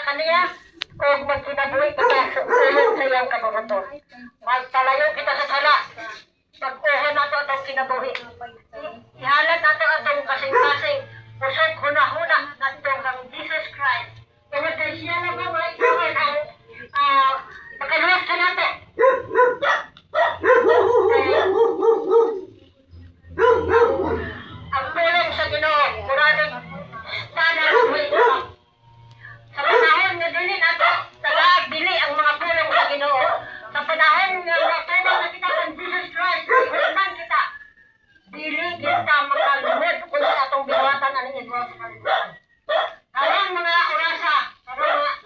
kaniya o magkinabuhi kita sa ulong sa iyang kabuhaton. Magpalayo kita sa sala. Pag-uhan nato atong kinabuhi. Ihalat nato atong kasing-kasing pusog huna-huna nato kang Jesus Christ. Kaya siya na ba mga ikawan ang makaluwas ka nato. Ang tulong sa Ginoo, murading standard of wisdom. Sa panahon nga dili nato taga-bili ang mga pulong sa Ginoo. Sa panahon nga natulong na kita ng Jesus Christ, ihuman kita. Dili kita makalumod kung sa atong binuhatan ang Ginoo sa kalibutan. Karong mga orasa,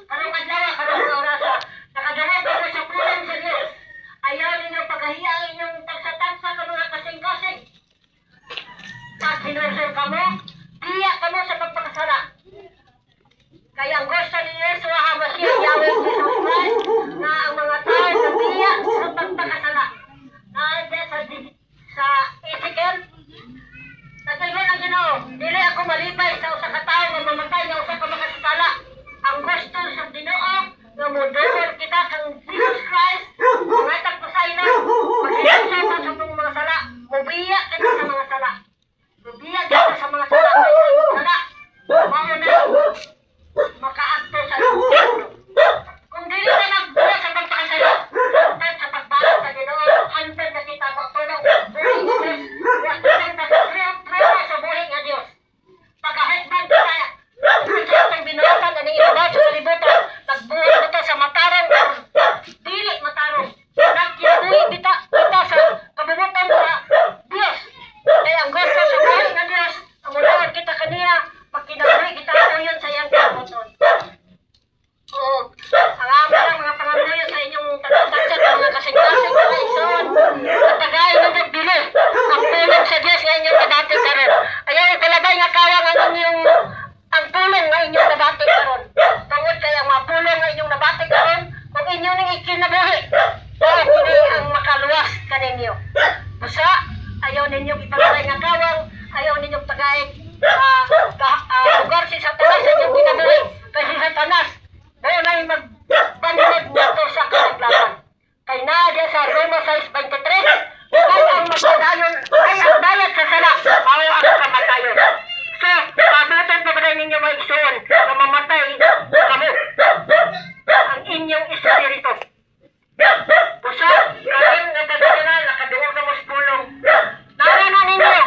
karong adlaw, karong mga orasa, nakadawat ako sa pulong sa Diyos. Ayaw ninyo pagkahiya inyong tagsa-tagsa ka mga kasing-kasing. Pag sinusur ka mo, tiyak ka mo sa pagpakasala. Kaya ang gusto ni Yesu Hamashiach Yahweh Jesus Christ na ang mga tao na tiyak sa pagpakasala. Nandiyan sa Ezekiel, nagkaroon ang Ginoo, dili ako malipay sa usa ka tawo nga mamatay nga usa ka makasala. Ang gusto sa Ginoo nga model kita kang Jesus Christ, mga tagpasay na, magsisusama sa mga sala, mubiya kita sa mga sala. Mubiya kita sa mga sala, sala, mauna, makaakto sa Ginoo. Kung dili na nagbiya sa pagpakasala, hantad sa pagbalas sa Ginoo, hantad na kita magtulong, buhay nga Diyos, hantad na treno sa buhay nga Diyos. Pagkahigban kita, sa itong binuhatan na ibabaw sa kalibutan, nagbuhay kita sa matarong, dili matarong, nagkinabuhi kita sa kabubutan sa Diyos. Kaya ang gusto sa buhay nga Diyos, ang ulawad kita kaniya, magkinabuhi kita uyon sa iyang kabubutan. Oo, ang amo lang mga pangabuyo sa inyong tagsatsa ng mga kasing-kasing mga ison, at tagay na nagbili, ang tulong sa Diyos nga inyong kadati karon. Ayaw ikalabay nga kawang ang tulong nga inyong nabati karon. Tungod kaya ang mga pulong nga inyong nabati karon, kung inyong ning ikinabuhi, dahil hindi ang makaluwas kaninyo. Busa, ayaw ninyong ipagay nga kawang, ayaw ninyong tagay lugar si Satanas sa inyong kinabuhi. Kasi Satanas, doon ay magbanod nito sa kalaglaban. Kay Nadia sa Roma 6:23, kaya ang magpadayon ay ang bayad sa sala, ay ang kamatayon. So, pabutan pa ba ninyo mga isuon na mamatay kamo ang inyong espiritu. Pusa, kayong nagkagagal, nakaduwag na mas pulong. Nara na ninyo.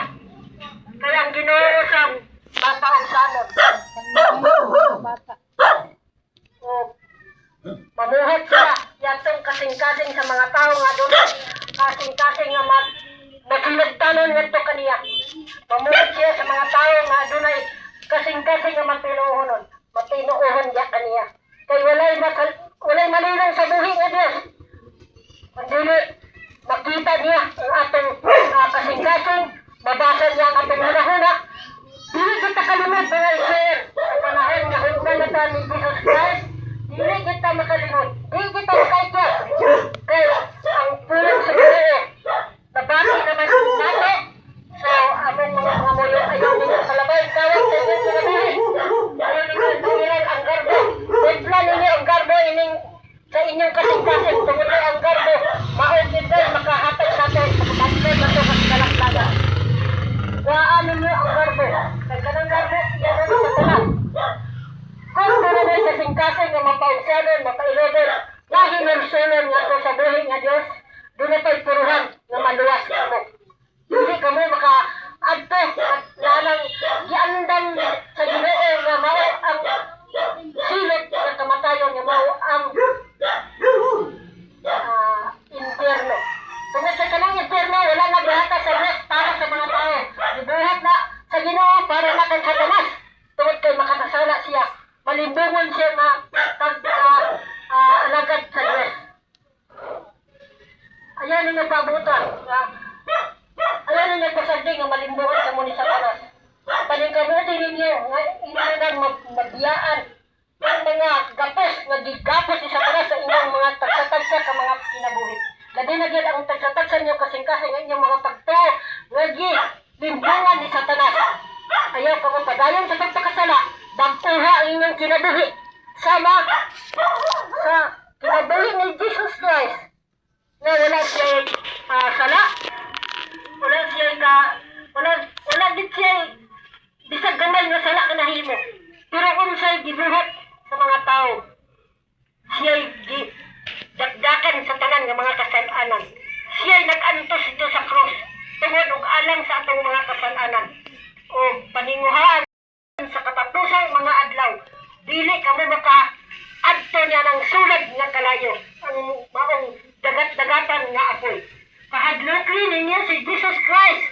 Kaya ang Ginoo sa bata ang salon. O, mabuhat sila. Yatong kasing-kasing sa mga tao nga doon. Kasing-kasing nga magsilagtanon nga ito kaniya. Mamuhat siya sa mga tao nga doon ay kasing-kasing nga matinuuhon. Matinuuhon niya kaniya. Kaya walay malinaw sa buhi nga Diyos. Mandili, makita niya ang atong kasing-kasing, mabasa niya ang atong huna-huna. Dili kita kalimot mga Israel. Sa panahon nga hugdan na tayo ni Jesus Christ, dili kita makalimot. Dili kita makaikot. Kaya ang pulong sa Ginoo, nabati naman nato. So, among mga muyo ayaw ninyo sa labay. Kawag sa inyong kinabuhi. Ayaw ninyo tungiran ang garbo. Templa ninyo ang garbo sa inyong kasing-kasing. Tungod na ang garbo, maugid din makahatag sa atin. Pagkakasay na ito kasigalaklaga. Waan ninyo ang garbo. Kagkanang garbo, yan ang sa talas. Kung meron ay kasing-kasing na mapausanon, mapailodon, nahinulsunon nga ito sa buhay nga Diyos, doon na ito'y puruhan na maluwas kamo. Hindi kamo maka-adto at lalang giandang sa Ginoo nga mao ang silot ng kamatayon nga mao ang impyerno. Tungod sa kanang impyerno, wala nagrahata sa Diyos para sa mga tao. Ibuhat na sa Ginoo para na kay Satanas. Tungod kay makakasala siya. Malimbungon siya na alagad sa Diyos. Ayaw ninyo pabutan. Ayaw ninyo pasagding nga malimbungon sa muni Satanas. Paningkabuti ninyo nga inanang mabiyaan ang mga gapos nga gigapos si Satanas sa inyong mga tagsa-tagsa ka mga kinabuhi. Labi na gyud ang tagsa-tagsa niyo kasing-kasing ang inyong mga pagto nga limbungan ni Satanas. Ayaw ka mo padayon sa pagpakasala. Dagpuha ang inyong kinabuhi sama sa kinabuhi ni Jesus Christ na wala siya sala, wala siya wala din siya bisag gamay nga sala ka nahimo. Pero kung siya gibuhat sa mga tao, siya dakdakan sa tanan nga mga kasalanan. Siya nag-antos dito sa cross tungod og alang sa atong mga kasalanan o paninguhaan sa katapusang mga adlaw. Dili kamo maka-adto niya ng sulad nga kalayo ang maong dagat-dagatan nga apoy. Kahadlokin ninyo si Jesus Christ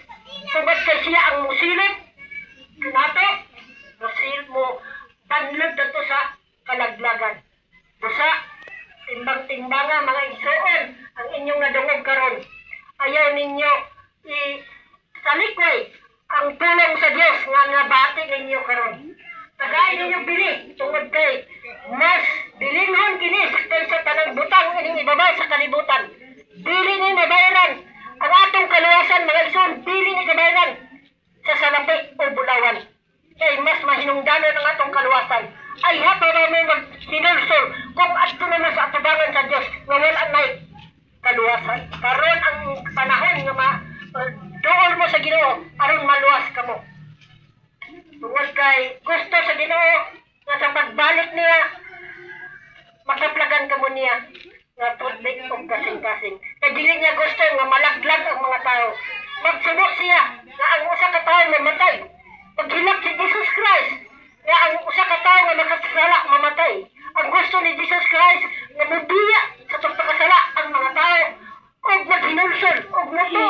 tungod kay siya ang musilip kanato mo tanlod na to sa kalaglagan. Busa timbang-timbanga mga igsoon ang inyong nadungog karon. Ayaw ninyo salikoy ang tulong sa Dios nga nabati ninyo karon. Tagay ninyo bili tungod kay mas bilinhon kini sa tanang butang ining ibabaw sa kalibutan. Dili ni mabayaran ang atong kaluwasan mga igsoon, dili ni kabayaran sa salapi o bulawan. Kay mas mahinungdanon ang atong kaluwasan. Ay hato na may magsinulsol kung ato na sa atubangan sa Dios nga wala nay kaluwasan. Karon ang panahon nga dool mo sa Ginoo aron maluwas kamo. Tungod kay gusto sa Ginoo nga sa pagbalik niya makaplagan kamo niya nga tutlik og kasing-kasing. Kay dili niya gusto nga malaglag ang mga tao. Magsubo siya nga ang usa ka tawo mamatay. Paghilak si Jesus Christ nga ang usa ka tawo nga nakasala mamatay. Ang gusto ni Jesus Christ nga mubiya sa pagpakasala ang mga tao og maghinulsol og mutuo